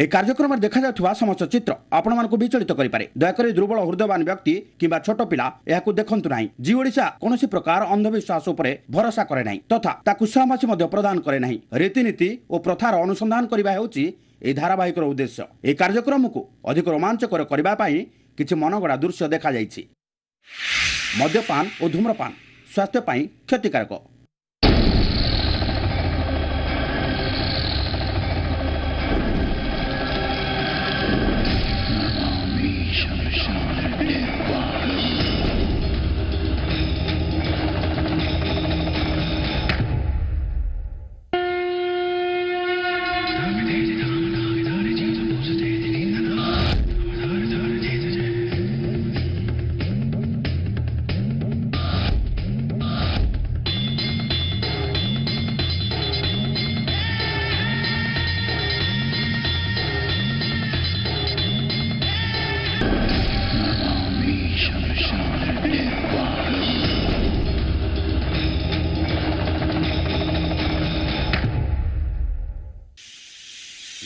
এই কার্যক্রমে দেখা যাওয়া সমস্ত চিত্র আপনার বিচলিত করে দয়াকরি দুর্বল হৃদয়বান ব্যক্তি কিংবা ছোট পিলা এখন দেখন্তু না জি ওড়িশা কোনসি প্রকার অন্ধবিশ্বাস উপরে ভরসা করে নাই তথা তাকে সহমতি প্রদান করে নাই রীতিনীতি ও প্রথার অনুসন্ধান করা ହେଉଛି এই ধারাবাহিকর উদ্দেশ্য। এই কার্যক্রমকে অধিক রোমাঞ্চকর করা কিছু মনগড়া দৃশ্য দেখা যাইছি। মদ্যপান ও ধূম্রপান স্বাস্থ্য ক্ষতিকারক।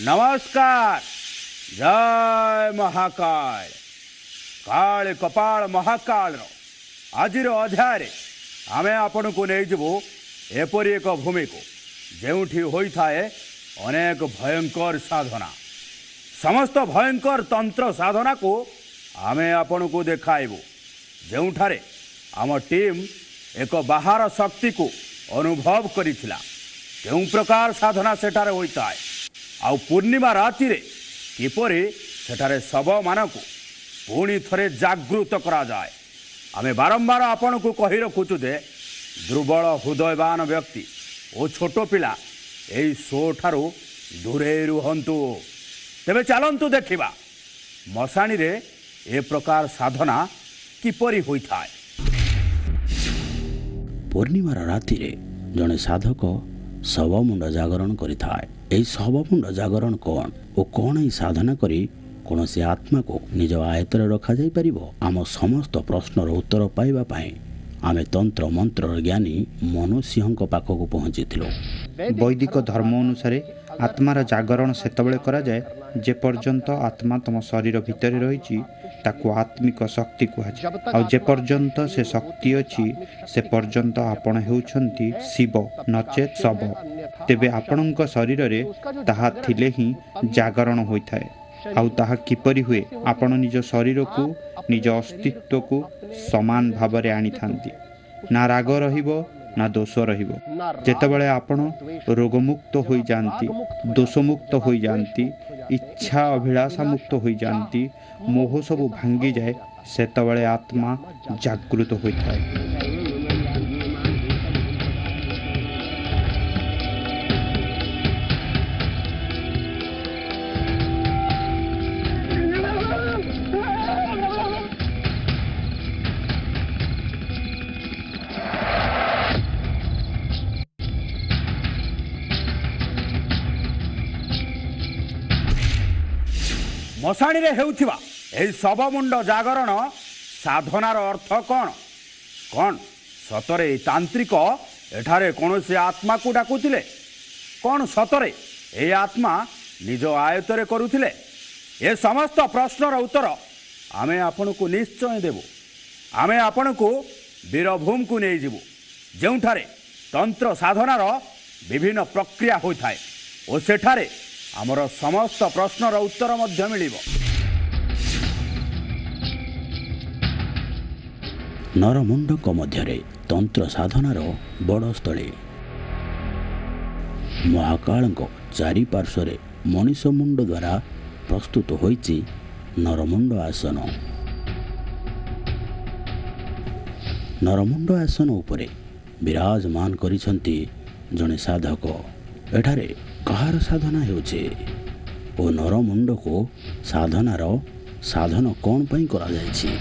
नमस्कार। जय महाकाल। काल कपाल महाकाल आज अध्याय आमे आपण को नहीं जीवु एपरी एक भूमि को जेउठी होई थाए अनेक भयंकर साधना। समस्त भयंकर तंत्र साधना को आमे आपण को देखाइबु जेउठारे आम टीम एक बाहर शक्ति को अनुभव करिथिला। केउ प्रकार साधना सेठारे होता है आउ पूर्णिमा राति रे किपरि सेठारे शव मानकु पुणी थरे जागृत करा जाए। आमे बारंबार आपण को कहि रखुचु जे दुर्बल हृदयवान व्यक्ति और छोट पिला एई शो ठारू दूरे रुहंतु। तेबे चलंतु देखिबा मशाणी रे ए प्रकार साधना किपरि होई थाए। पूर्णिमार राति रे जने साधक शव मुंड जागरण करिथाए। এই শবমুণ্ড জাগরণ কণ ও কণ এই সাধনা করে কୌଣସି ଆତ୍ମାକୁ ନିଜ ଆୟତରେ ରଖାଯାଇପାରିବ? ଆମ ସମସ୍ତ ପ୍ରଶ୍ନର ଉତ୍ତର ପାଇବା ପାଇଁ ଆମେ ତନ୍ତ୍ର ମନ୍ତ୍ରର ଜ୍ଞାନୀ ମନୁଷ୍ୟଙ୍କ ପାଖକୁ ପହଞ୍ଚିଥିଲୁ। ବୈଦିକ ଧର୍ମ ଅନୁସାରେ ଆତ୍ମାର ଜାଗରଣ ସେତେବେଳେ କରାଯାଏ ଯେପର୍ଯ୍ୟନ୍ତ ଆତ୍ମା ତମ ଶରୀର ଭିତରେ ରହିଛି ତାକୁ ଆତ୍ମିକ ଶକ୍ତି କୁହାଯାଏ। ଆଉ ଯେପର୍ଯ୍ୟନ୍ତ ସେ ଶକ୍ତି ଅଛି ସେ ପର୍ଯ୍ୟନ୍ତ ଆପଣ ହେଉଛନ୍ତି ଶିବ ନଚେତ୍ ଶବ। ତେବେ ଆପଣଙ୍କ ଶରୀରରେ ତାହା ଥିଲେ ହିଁ ଜାଗରଣ ହୋଇଥାଏ। ଆଉ ତାହା କିପରି ହୁଏ? ଆପଣ ନିଜ ଶରୀରକୁ ନିଜ ଅସ୍ତିତ୍ୱକୁ ସମାନ ଭାବରେ ଆଣିଥାନ୍ତି। ନା ରାଗ ରହିବ ନା ଦୋଷ ରହିବ। ଯେତେବେଳେ ଆପଣ ରୋଗମୁକ୍ତ ହୋଇଯାଆନ୍ତି, ଦୋଷମୁକ୍ତ ହୋଇଯାଆନ୍ତି, ଇଚ୍ଛା ଅଭିଳାଷା ମୁକ୍ତ ହୋଇଯାଆନ୍ତି, ମୋହ ସବୁ ଭାଙ୍ଗିଯାଏ, ସେତେବେଳେ ଆତ୍ମା ଜାଗୃତ ହୋଇଥାଏ। मशाणी रे हेउथिबा एई शवमुंड जागरण साधनार अर्थ कौन? कौन सतरे तांत्रिक एठारे कौनसी आत्मा को डाकुथिले? कौन सतरे ए आत्मा निज आयतरे करुथिले? ए समस्त प्रश्नर उत्तर आमे आपण को निश्चय देबु। आमे आपण को वीरभूम को नहीं जीवु जेउठारे तंत्र साधनार विभिन्न प्रक्रिया होइथाए और सेठारे आमर समस्त प्रश्नर उत्तर मध्य मिलिबो। नरमुंडक मध्यरे तंत्र साधनार बड़ स्थली। महाकालଙ୍କ चारिपार्श्वरे मनीष मुंड द्वारा प्रस्तुत होइछि नरमुंड आसन। नरमुंड आसन उपरे विराजमान करिसंती जने साधक। एठारे कहार साधना हेउछे ओ नरमुंड को साधनार साधन कौन पई करा जायछि?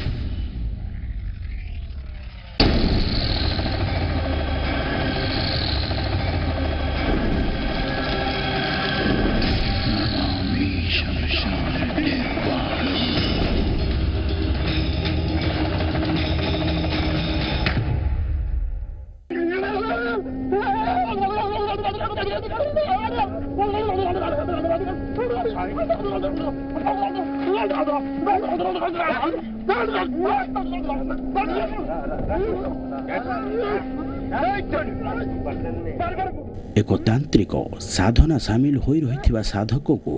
ଏକ ତାନ୍ତ୍ରିକ ସାଧନା ସାମିଲ ହୋଇ ରହିଥିବା ସାଧକକୁ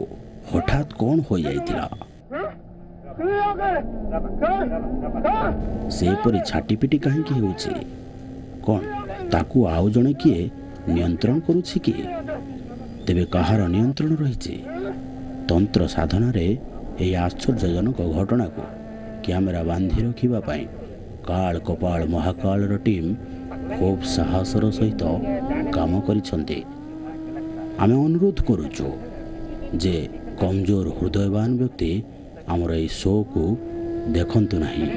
ହଠାତ୍ କ'ଣ ହୋଇଯାଇଥିଲା? ସେ ଏପରି ଛାଟିପିଟି କାହିଁକି ହେଉଛି? କ'ଣ ତାକୁ ଆଉ ଜଣେ କିଏ ନିୟନ୍ତ୍ରଣ କରୁଛି କି? ତେବେ କାହାର ନିୟନ୍ତ୍ରଣ ରହିଛି? ତନ୍ତ୍ର ସାଧନାରେ ଏହି ଆଶ୍ଚର୍ଯ୍ୟଜନକ ଘଟଣାକୁ କ୍ୟାମେରା ବାନ୍ଧି ରଖିବା ପାଇଁ କାଳ କପାଳ ମହାକାଳର ଟିମ୍ ଖୁବ୍ ସାହସର ସହିତ କାମ କରିଛନ୍ତି। ଆମେ ଅନୁରୋଧ କରୁଛୁ ଯେ କମଜୋର ହୃଦୟବାନ ବ୍ୟକ୍ତି ଆମର ଏହି ଶୋକୁ ଦେଖନ୍ତୁ ନାହିଁ।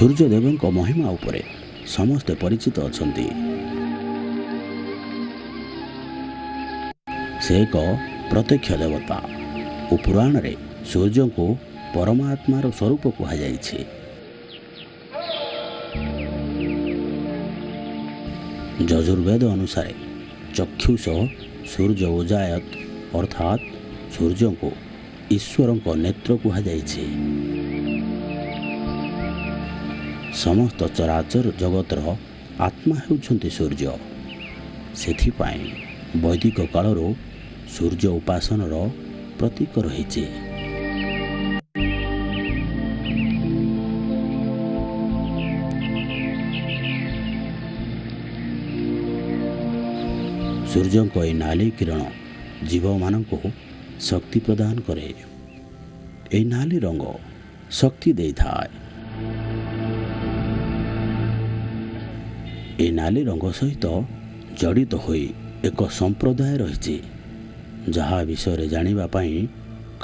ସୂର୍ଯ୍ୟଦେବଙ୍କ ମହିମା ଉପରେ ସମସ୍ତେ ପରିଚିତ ଅଛନ୍ତି। ସେ ଏକ ପ୍ରତ୍ୟକ୍ଷ ଦେବତା ଓ ପୁରାଣରେ ସୂର୍ଯ୍ୟଙ୍କୁ ପରମାତ୍ମାର ସ୍ୱରୂପ କୁହାଯାଇଛି। ଯଜୁର୍ବେଦ ଅନୁସାରେ ଚକ୍ଷୁଷ ସୂର୍ଯ୍ୟ ଉଜାୟତ ଅର୍ଥାତ୍ ସୂର୍ଯ୍ୟଙ୍କୁ ଈଶ୍ୱରଙ୍କ ନେତ୍ର କୁହାଯାଇଛି। ସମସ୍ତ ଚରାଚର ଜଗତର ଆତ୍ମା ହେଉଛନ୍ତି ସୂର୍ଯ୍ୟ। ସେଥିପାଇଁ ବୈଦିକ କାଳରୁ ସୂର୍ଯ୍ୟ ଉପାସନାର ପ୍ରତୀକ ରହିଛି। ସୂର୍ଯ୍ୟଙ୍କ ଏହି ନାଲି କିରଣ ଜୀବମାନଙ୍କୁ ଶକ୍ତି ପ୍ରଦାନ କରେ। ଏହି ନାଲି ରଙ୍ଗ ଶକ୍ତି ଦେଇଥାଏ। ଏ ନାଲି ରଙ୍ଗ ସହିତ ଜଡ଼ିତ ହୋଇ ଏକ ସମ୍ପ୍ରଦାୟ ରହିଛି, ଯାହା ବିଷୟରେ ଜାଣିବା ପାଇଁ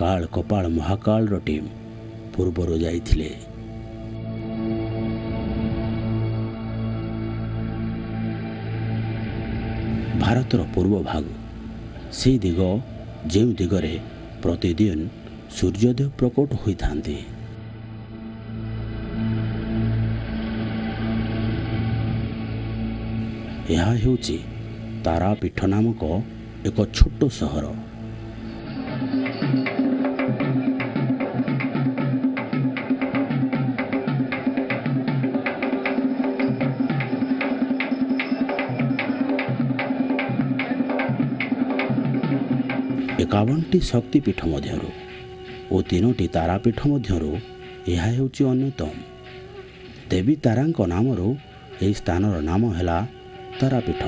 କାଳ କପାଳ ମହାକାଳର ଟିମ୍ ପୂର୍ବରୁ ଯାଇଥିଲେ। ଭାରତର ପୂର୍ବ ଭାଗ ସେହି ଦିଗ ଯେଉଁ ଦିଗରେ ପ୍ରତିଦିନ ସୂର୍ଯ୍ୟୋଦୟ ପ୍ରକଟ ହୋଇଥାନ୍ତି। ଏହା ହେଉଛି ତାରାପୀଠ ନାମକ ଏକ ଛୋଟ ସହର। ଏକାବନଟି ଶକ୍ତିପୀଠ ମଧ୍ୟରୁ ଓ 3ଟି ତାରାପୀଠ ମଧ୍ୟରୁ ଏହା ହେଉଛି ଅନ୍ୟତମ। ଦେବୀ ତାରାଙ୍କ ନାମରୁ ଏହି ସ୍ଥାନର ନାମ ହେଲା ତାରାପୀଠ।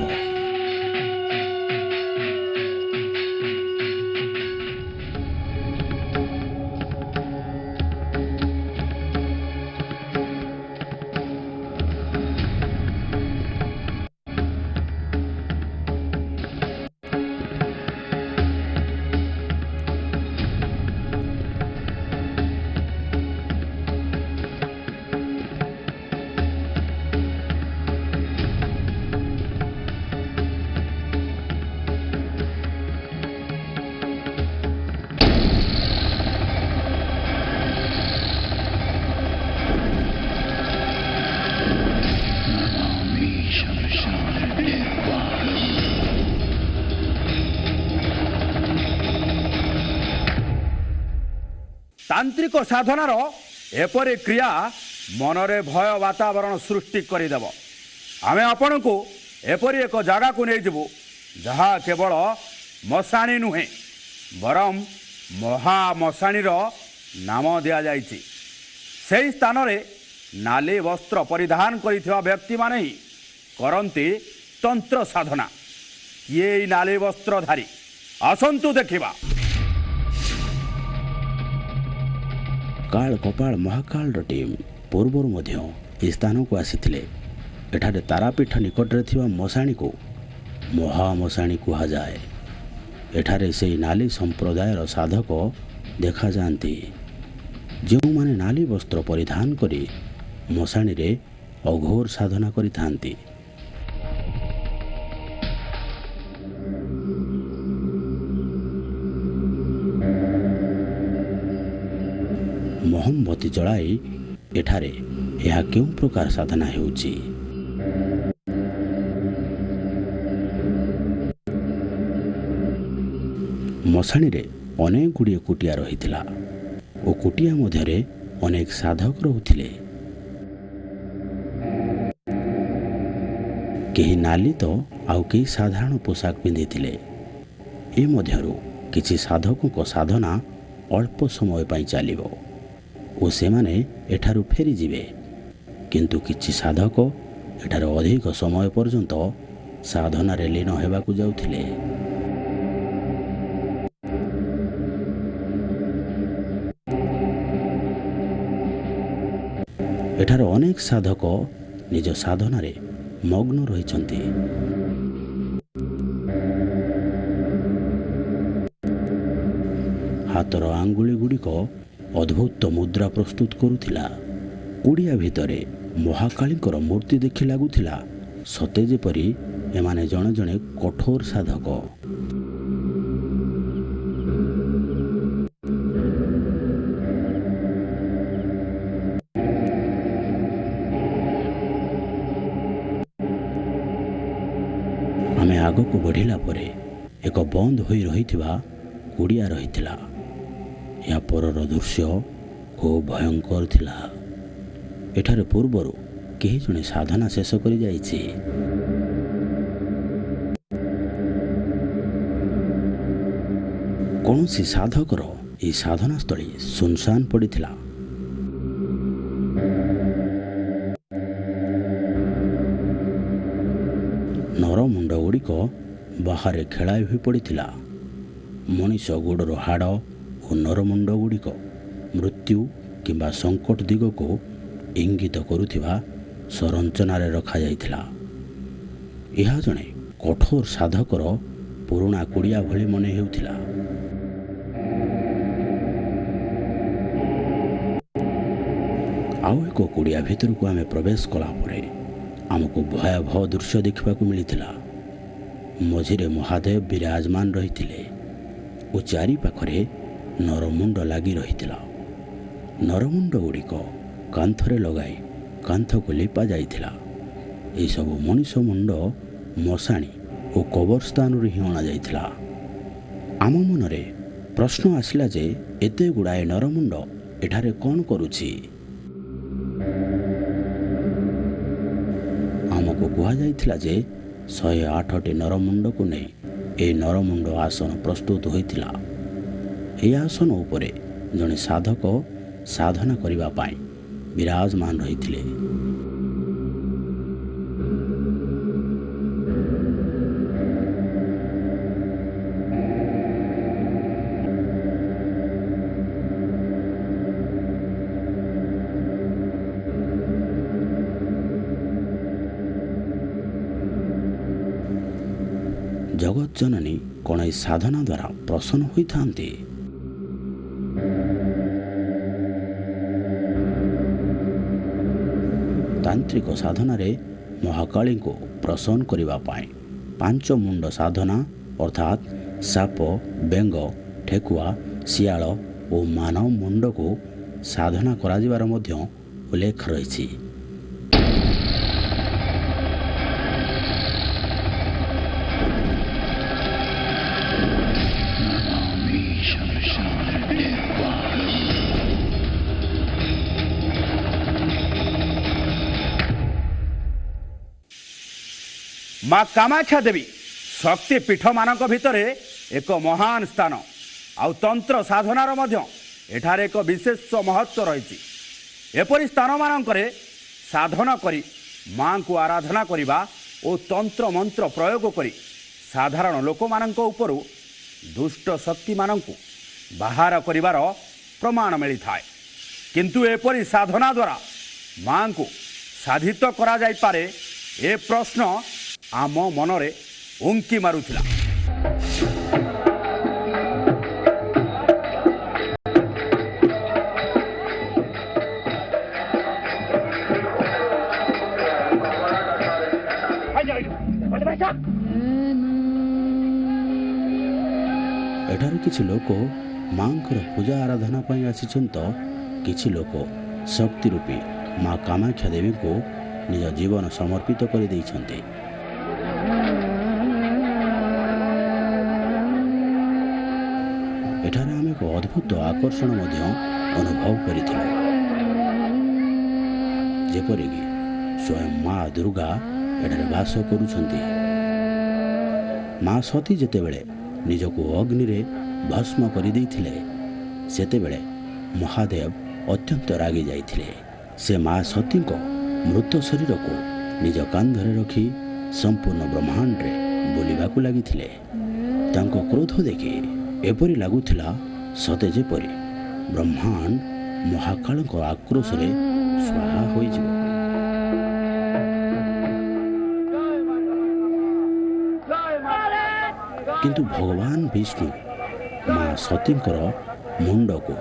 ତାନ୍ତ୍ରିକ ସାଧନାର ଏପରି କ୍ରିୟା ମନରେ ଭୟ ବାତାବରଣ ସୃଷ୍ଟି କରିଦେବ। ଆମେ ଆପଣଙ୍କୁ ଏପରି ଏକ ଜାଗାକୁ ନେଇଯିବୁ ଯାହା କେବଳ ମଶାଣୀ ନୁହେଁ, ବରଂ ମହାମଶାଣୀର ନାମ ଦିଆଯାଇଛି। ସେହି ସ୍ଥାନରେ ନାଲି ବସ୍ତ୍ର ପରିଧାନ କରିଥିବା ବ୍ୟକ୍ତିମାନେ ହିଁ କରନ୍ତି ତନ୍ତ୍ର ସାଧନା। କିଏ ଏଇ ନାଲି ବସ୍ତ୍ରଧାରୀ? ଆସନ୍ତୁ ଦେଖିବା। କାଳ କପାଳ ମହାକାଳର ଟିମ୍ ପୂର୍ବରୁ ମଧ୍ୟ ଏହି ସ୍ଥାନକୁ ଆସିଥିଲେ। ଏଠାରେ ତାରାପୀଠ ନିକଟରେ ଥିବା ମଶାଣୀକୁ ମହାମଶାଣୀ କୁହାଯାଏ। ଏଠାରେ ସେହି ନାଲି ସମ୍ପ୍ରଦାୟର ସାଧକ ଦେଖାଯାଆନ୍ତି, ଯେଉଁମାନେ ନାଲି ବସ୍ତ୍ର ପରିଧାନ କରି ମଶାଣିରେ ଅଘୋର ସାଧନା କରିଥାନ୍ତି। ମହମବତୀ ଜଳାଇ ଏଠାରେ ଏହା କେଉଁ ପ୍ରକାର ସାଧନା ହେଉଛି? ମଶାଣିରେ ଅନେକ ଗୁଡ଼ିଏ କୁଟିଆ ରହିଥିଲା ଓ କୁଟିଆ ମଧ୍ୟରେ ଅନେକ ସାଧକ ରହୁଥିଲେ। କେହି ନାଲି ତ ଆଉ କେହି ସାଧାରଣ ପୋଷାକ ପିନ୍ଧିଥିଲେ। ଏ ମଧ୍ୟରୁ କିଛି ସାଧକଙ୍କ ସାଧନା ଅଳ୍ପ ସମୟ ପାଇଁ ଚାଲିବ ଓ ସେମାନେ ଏଠାରୁ ଫେରିଯିବେ, କିନ୍ତୁ କିଛି ସାଧକ ଏଠାରେ ଅଧିକ ସମୟ ପର୍ଯ୍ୟନ୍ତ ସାଧନାରେ ଲୀନ ହେବାକୁ ଯାଉଥିଲେ। ଏଠାରେ ଅନେକ ସାଧକ ନିଜ ସାଧନାରେ ମଗ୍ନ ରହିଛନ୍ତି। ହାତର ଆଙ୍ଗୁଳି ଗୁଡ଼ିକ ଅଦ୍ଭୁତ ମୁଦ୍ରା ପ୍ରସ୍ତୁତ କରୁଥିଲା। କୁଡ଼ିଆ ଭିତରେ ମହାକାଳୀଙ୍କର ମୂର୍ତ୍ତି ଦେଖି ଲାଗୁଥିଲା ସତେ ଯେପରି ଏମାନେ ଜଣେ ଜଣେ କଠୋର ସାଧକ। ଆମେ ଆଗକୁ ବଢ଼ିଲା ପରେ ଏକ ବନ୍ଦ ହୋଇ ରହିଥିବା କୁଡ଼ିଆ ରହିଥିଲା। ଏହା ପରର ଦୃଶ୍ୟ ଖୁବ୍ ଭୟଙ୍କର ଥିଲା। ଏଠାରେ ପୂର୍ବରୁ କେହି ଜଣେ ସାଧନା ଶେଷ କରିଯାଇଛି। କୌଣସି ସାଧକର ଏହି ସାଧନାସ୍ଥଳୀ ସୁନସାନ ପଡ଼ିଥିଲା। ନରମୁଣ୍ଡ ଗୁଡ଼ିକ ବାହାରେ ଖେଳାଇ ହୋଇ ପଡ଼ିଥିଲା। ମଣିଷ ଗୋଡ଼ର ହାଡ଼ ଓ ନରମୁଣ୍ଡ ଗୁଡ଼ିକ ମୃତ୍ୟୁ କିମ୍ବା ସଙ୍କଟ ଦିଗକୁ ଇଙ୍ଗିତ କରୁଥିବା ସଂରଚନାରେ ରଖାଯାଇଥିଲା। ଏହା ଜଣେ କଠୋର ସାଧକର ପୁରୁଣା କୁଡ଼ିଆ ଭଳି ମନେ ହେଉଥିଲା। ଆଉ ଏକ କୁଡ଼ିଆ ଭିତରକୁ ଆମେ ପ୍ରବେଶ କଲା ପରେ ଆମକୁ ଭୟାବହ ଦୃଶ୍ୟ ଦେଖିବାକୁ ମିଳିଥିଲା। ମଝିରେ ମହାଦେବ ବିରାଜମାନ ରହିଥିଲେ ଓ ଚାରିପାଖରେ ନରମୁଣ୍ଡ ଲାଗି ରହିଥିଲା। ନରମୁଣ୍ଡ ଗୁଡ଼ିକ କାନ୍ଥରେ ଲଗାଇ କାନ୍ଥକୁ ଲିପା ଯାଇଥିଲା। ଏସବୁ ମଣିଷ ମୁଣ୍ଡ ମଶାଣି ଓ କବରସ୍ଥାନରୁ ହିଁ ଅଣାଯାଇଥିଲା। ଆମ ମନରେ ପ୍ରଶ୍ନ ଆସିଲା ଯେ ଏତେ ଗୁଡ଼ାଏ ନରମୁଣ୍ଡ ଏଠାରେ କ'ଣ କରୁଛି? ଆମକୁ କୁହାଯାଇଥିଲା ଯେ 108ଟି ନରମୁଣ୍ଡକୁ ନେଇ ଏହି ନରମୁଣ୍ଡ ଆସନ ପ୍ରସ୍ତୁତ ହୋଇଥିଲା। ଏହି ଆସନ ଉପରେ ଜଣେ ସାଧକ ସାଧନା କରିବା ପାଇଁ ବିରାଜମାନ ରହିଥିଲେ। ଜଗତ ଜନନୀ କ'ଣ ଏହି ସାଧନା ଦ୍ୱାରା ପ୍ରସନ୍ନ ହୋଇଥାନ୍ତି? ତାନ୍ତ୍ରିକ ସାଧନାରେ ମହାକାଳୀଙ୍କୁ ପ୍ରସନ୍ନ କରିବା ପାଇଁ 5 ମୁଣ୍ଡ ସାଧନା ଅର୍ଥାତ୍ ସାପ, ବେଙ୍ଗ, ଠେକୁଆ, ଶିଆଳ ଓ ମାନବ ମୁଣ୍ଡକୁ ସାଧନା କରାଯିବାର ମଧ୍ୟ ଉଲ୍ଲେଖ ରହିଛି। ମା କାମାକ୍ଷା ଦେବୀ ଶକ୍ତି ପୀଠମାନଙ୍କ ଭିତରେ ଏକ ମହାନ ସ୍ଥାନ। ଆଉ ତନ୍ତ୍ର ସାଧନାର ମଧ୍ୟ ଏଠାରେ ଏକ ବିଶେଷ ମହତ୍ଵ ରହିଛି। ଏପରି ସ୍ଥାନମାନଙ୍କରେ ସାଧନା କରି ମାଙ୍କୁ ଆରାଧନା କରିବା ଓ ତନ୍ତ୍ର ମନ୍ତ୍ର ପ୍ରୟୋଗ କରି ସାଧାରଣ ଲୋକମାନଙ୍କ ଉପରୁ ଦୁଷ୍ଟ ଶକ୍ତିମାନଙ୍କୁ ବାହାର କରିବାର ପ୍ରମାଣ ମିଳିଥାଏ। କିନ୍ତୁ ଏପରି ସାଧନା ଦ୍ୱାରା ମାଙ୍କୁ ସାଧିତ କରାଯାଇପାରେ ଏ ପ୍ରଶ୍ନ ଆମ ମନରେ ଉଙ୍କି ମାରୁଥିଲା। ଏଠାରେ କିଛି ଲୋକ ମାଙ୍କର ପୂଜା ଆରାଧନା ପାଇଁ ଆସିଛନ୍ତି ତ କିଛି ଲୋକ ଶକ୍ତି ରୂପୀ ମା କାମାକ୍ଷା ଦେବୀଙ୍କୁ ନିଜ ଜୀବନ ସମର୍ପିତ କରିଦେଇଛନ୍ତି। ଏଠାରେ ଆମେ ଏକ ଅଦ୍ଭୁତ ଆକର୍ଷଣ ମଧ୍ୟ ଅନୁଭବ କରିଥିଲୁ, ଯେପରିକି ସ୍ୱୟଂ ମା ଦୁର୍ଗା ଏଠାରେ ବାସ କରୁଛନ୍ତି। ମା ସତୀ ଯେତେବେଳେ ନିଜକୁ ଅଗ୍ନିରେ ଭସ୍ମ କରିଦେଇଥିଲେ ସେତେବେଳେ ମହାଦେବ ଅତ୍ୟନ୍ତ ରାଗି ଯାଇଥିଲେ। ସେ ମା ସତୀଙ୍କ ମୃତ ଶରୀରକୁ ନିଜ କାନ୍ଧରେ ରଖି ସମ୍ପୂର୍ଣ୍ଣ ବ୍ରହ୍ମାଣ୍ଡରେ ବୁଲିବାକୁ ଲାଗିଥିଲେ। ତାଙ୍କ କ୍ରୋଧ ଦେଖି ଏପରି ଲାଗୁଥିଲା ସତେ ଯେପରି ବ୍ରହ୍ମାଣ୍ଡ ମହାକାଳଙ୍କ ଆକ୍ରୋଶରେ ସ୍ୱାହା ହୋଇଯିବ। କିନ୍ତୁ ଭଗବାନ ବିଷ୍ଣୁ ମା ସତୀଙ୍କର ମୁଣ୍ଡକୁ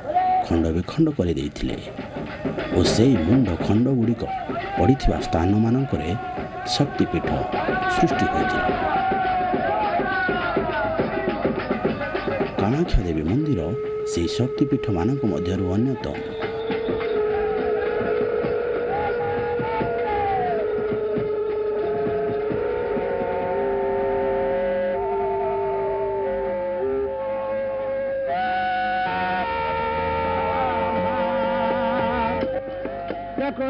ଖଣ୍ଡ ବିଖଣ୍ଡ କରିଦେଇଥିଲେ ଓ ସେହି ମୁଣ୍ଡ ଖଣ୍ଡ ଗୁଡ଼ିକ ପଡ଼ିଥିବା ସ୍ଥାନମାନଙ୍କରେ ଶକ୍ତିପୀଠ ସୃଷ୍ଟି ହୋଇଥିଲା। କାମାକ୍ଷା ଦେବୀ ମନ୍ଦିର ସେହି ଶକ୍ତିପୀଠମାନଙ୍କ ମଧ୍ୟରୁ ଅନ୍ୟତମ।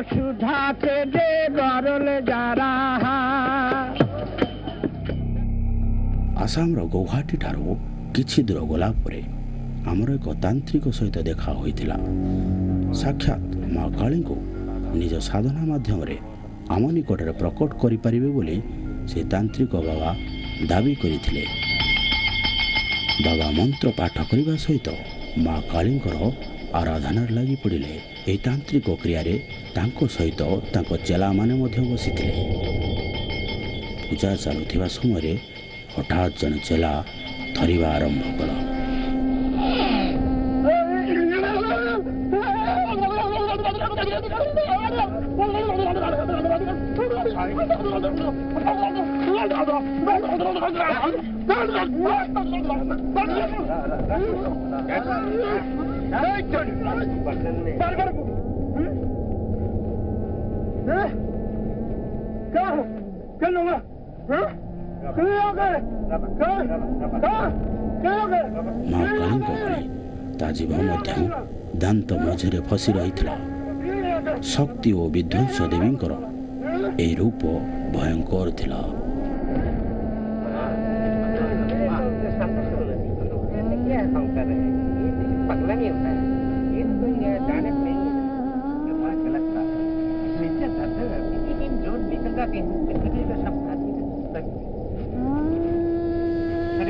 सुधाते दे गरल जा रहा। ଆସାମର ଗୌହାଟୀ ଠାରୁ କିଛି ଦୂର ଗଲା ପରେ ଆମର ଏକ ତାନ୍ତ୍ରିକ ସହିତ ଦେଖା ହୋଇଥିଲା। ସାକ୍ଷାତ ମା କାଳୀଙ୍କୁ ନିଜ ସାଧନା ମାଧ୍ୟମରେ ଆମ ନିକଟରେ ପ୍ରକଟ କରିପାରିବେ ବୋଲି ସେ ତାନ୍ତ୍ରିକ ବାବା ଦାବି କରିଥିଲେ। ବାବା ମନ୍ତ୍ର ପାଠ କରିବା ସହିତ ମା କାଳୀଙ୍କର ଆରାଧନାରେ ଲାଗି ପଡ଼ିଲେ। ଏହି ତାନ୍ତ୍ରିକ କ୍ରିୟାରେ ତାଙ୍କ ସହିତ ତାଙ୍କ ଚେଲାମାନେ ମଧ୍ୟ ବସିଥିଲେ। ପୂଜା ଚାଲୁଥିବା ସମୟରେ ହଠାତ୍ ଜଣେ ଚେଲା ଧରିବା ଆରମ୍ଭ କଲା। ମା କାଳୀଙ୍କ ଭଳି ତା ଜୀବ ମଧ୍ୟ ଦାନ୍ତ ମଝିରେ ଫସି ରହିଥିଲା। ଶକ୍ତି ଓ ବିଧ୍ୱଂସ ଦେବୀଙ୍କର ଏହି ରୂପ ଭୟଙ୍କର ଥିଲା।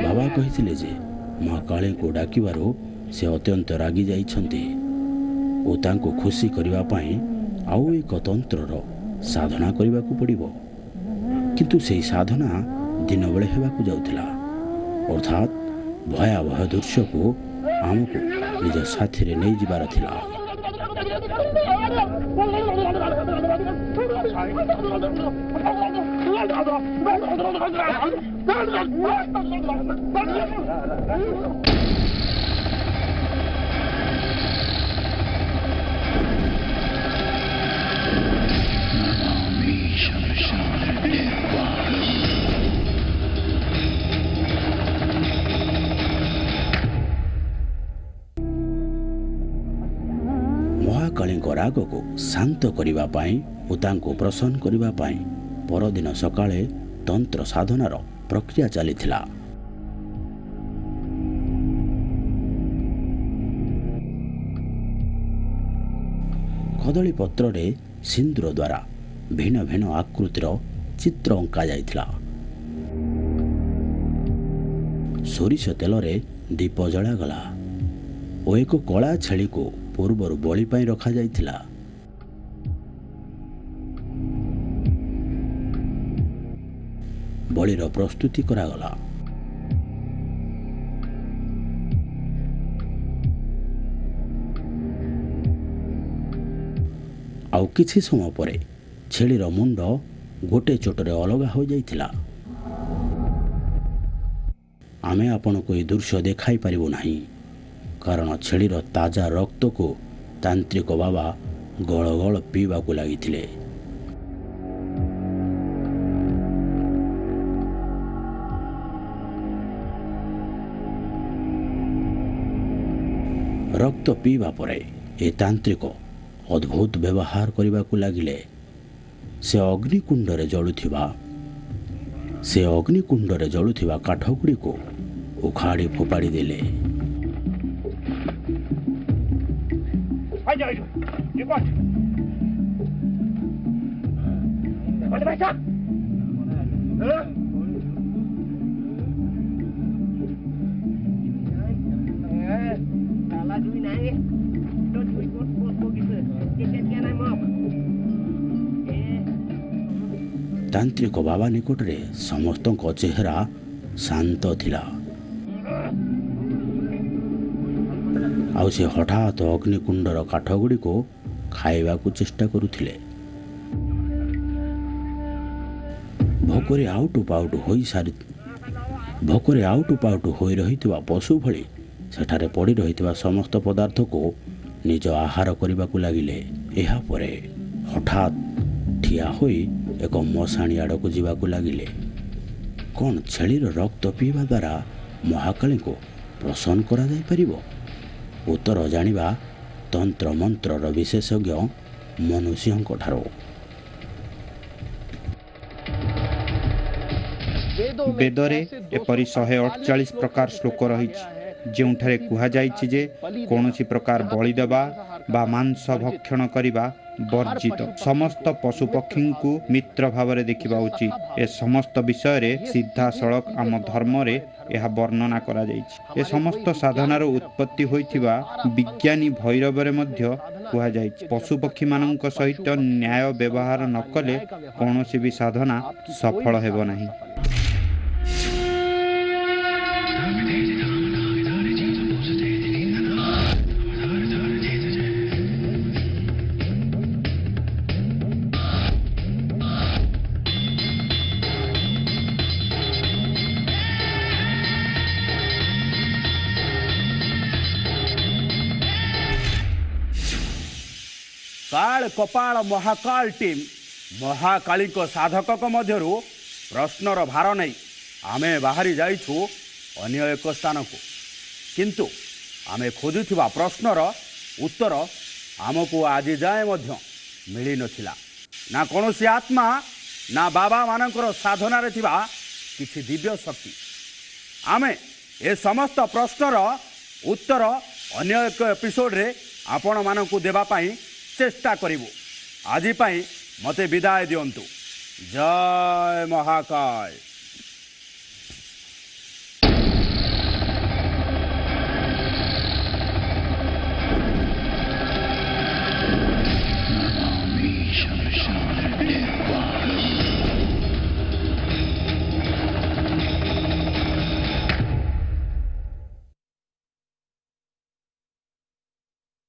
ବାବା କହିଥିଲେ ଯେ ମା କାଳୀଙ୍କୁ ଡାକିବାରୁ ସେ ଅତ୍ୟନ୍ତ ରାଗି ଯାଇଛନ୍ତି ଓ ତାଙ୍କୁ ଖୁସି କରିବା ପାଇଁ ଆଉ ଏକ ତନ୍ତ୍ରର ସାଧନା କରିବାକୁ ପଡ଼ିବ। କିନ୍ତୁ ସେହି ସାଧନା ଦିନବେଳେ ହେବାକୁ ଯାଉଥିଲା, ଅର୍ଥାତ୍ ଭୟାବହ ଦୃଶ୍ୟକୁ ଆମକୁ ନିଜ ସାଥିରେ ନେଇଯିବାର ଥିଲା। ମହାକାଳୀଙ୍କ ରାଗକୁ ଶାନ୍ତ କରିବା ପାଇଁ ଓ ତାଙ୍କୁ ପ୍ରସନ୍ନ କରିବା ପାଇଁ ପରଦିନ ସକାଳେ ତନ୍ତ୍ର ସାଧନାର ପ୍ରକ୍ରିୟା ଚାଲିଥିଲା। କଦଳୀ ପତ୍ରରେ ସିନ୍ଦୁର ଦ୍ୱାରା ଭିନ୍ନ ଭିନ୍ନ ଆକୃତିର ଚିତ୍ର ଅଙ୍କା ଯାଇଥିଲା। ସୋରିଷ ତେଲରେ ଦୀପ ଜଳାଗଲା ଓ ଏକ କଳା ଛେଳିକୁ ପୂର୍ବରୁ ବଳି ପାଇଁ ରଖାଯାଇଥିଲା। ବଳିର ପ୍ରସ୍ତୁତି କରାଗଲା। ଆଉ କିଛି ସମୟ ପରେ ଛେଳିର ମୁଣ୍ଡ ଗୋଟେ ଚୋଟରେ ଅଲଗା ହୋଇଯାଇଥିଲା। ଆମେ ଆପଣଙ୍କୁ ଏହି ଦୃଶ୍ୟ ଦେଖାଇ ପାରିବୁ ନାହିଁ, କାରଣ ଛେଳିର ତାଜା ରକ୍ତକୁ ତାନ୍ତ୍ରିକ ବାବା ଗଳ ଗଳ ପିଇବାକୁ ଲାଗିଥିଲେ। ରକ୍ତ ପିଇବା ପରେ ଏ ତାନ୍ତ୍ରିକ ଅଦ୍ଭୁତ ବ୍ୟବହାର କରିବାକୁ ଲାଗିଲେ। ସେ ଅଗ୍ନିକୁଣ୍ଡରେ ଜଳୁଥିବା କାଠ ଗୁଡ଼ିକୁ ଉଖାଡ଼ି ଫୋପାଡ଼ି ଦେଲେ। ତାନ୍ତ୍ରିକ ବାବା ନିକଟରେ ସମସ୍ତଙ୍କ ଚେହେରା ଶାନ୍ତ ଥିଲା, ଆଉ ସେ ହଠାତ୍ ଅଗ୍ନିକୁଣ୍ଡର କାଠ ଗୁଡ଼ିକୁ ଖାଇବାକୁ ଚେଷ୍ଟା କରୁଥିଲେ। ଭୋକରେ ଆଉଟୁ ପାଉଟୁ ହୋଇ ରହିଥିବା ପଶୁ ଭଳି ସେଠାରେ ପଡ଼ି ରହିଥିବା ସମସ୍ତ ପଦାର୍ଥକୁ ନିଜ ଆହାର କରିବାକୁ ଲାଗିଲେ। ଏହାପରେ ହଠାତ୍ ଠିଆ ହୋଇ ଏକ ମଶାଣି ଆଡ଼କୁ ଯିବାକୁ ଲାଗିଲେ। କ'ଣ ଛେଳିର ରକ୍ତ ପିଇବା ଦ୍ୱାରା ମହାକାଳୀଙ୍କୁ ପ୍ରସନ୍ନ କରାଯାଇପାରିବ? ଉତ୍ତର ଜାଣିବା ତନ୍ତ୍ରମନ୍ତ୍ରର ବିଶେଷଜ୍ଞ ମନୁଷ୍ୟଙ୍କ ଠାରୁ। ବେଦରେ ଏପରି 148 ପ୍ରକାର ଶ୍ଲୋକ ରହିଛି, ଯେଉଁଠାରେ କୁହାଯାଇଛି ଯେ କୌଣସି ପ୍ରକାର ବଳି ଦେବା ବା ମାଂସ ଭକ୍ଷଣ କରିବା ବର୍ଜିତ। ସମସ୍ତ ପଶୁପକ୍ଷୀଙ୍କୁ ମିତ୍ର ଭାବରେ ଦେଖିବା ଉଚିତ। ଏ ସମସ୍ତ ବିଷୟରେ ସିଧାସଳଖ ଆମ ଧର୍ମରେ ଏହା ବର୍ଣ୍ଣନା କରାଯାଇଛି। ଏ ସମସ୍ତ ସାଧନାର ଉତ୍ପତ୍ତି ହୋଇଥିବା ବିଜ୍ଞାନୀ ଭୈରବରେ ମଧ୍ୟ କୁହାଯାଇଛି। ପଶୁପକ୍ଷୀମାନଙ୍କ ସହିତ ନ୍ୟାୟ ବ୍ୟବହାର ନ କଲେ କୌଣସି ବି ସାଧନା ସଫଳ ହେବ ନାହିଁ। କାଳ କପାଳ ମହାକାଳ ଟିମ୍ ମହାକାଳୀଙ୍କ ସାଧକଙ୍କ ମଧ୍ୟରୁ ପ୍ରଶ୍ନର ଭାର ନେଇ ଆମେ ବାହାରି ଯାଇଛୁ ଅନ୍ୟ ଏକ ସ୍ଥାନକୁ। କିନ୍ତୁ ଆମେ ଖୋଜୁଥିବା ପ୍ରଶ୍ନର ଉତ୍ତର ଆମକୁ ଆଜି ଯାଏଁ ମଧ୍ୟ ମିଳିନଥିଲା। ନା କୌଣସି ଆତ୍ମା, ନା ବାବାମାନଙ୍କର ସାଧନାରେ ଥିବା କିଛି ଦିବ୍ୟ ଶକ୍ତି। ଆମେ ଏ ସମସ୍ତ ପ୍ରଶ୍ନର ଉତ୍ତର ଅନ୍ୟ ଏକ ଏପିସୋଡ଼ରେ ଆପଣମାନଙ୍କୁ ଦେବା ପାଇଁ ଚେଷ୍ଟା କରିବୁ। ଆଜି ପାଇଁ ମୋତେ ବିଦାୟ ଦିଅନ୍ତୁ। ଜୟ ମହାକାଳ।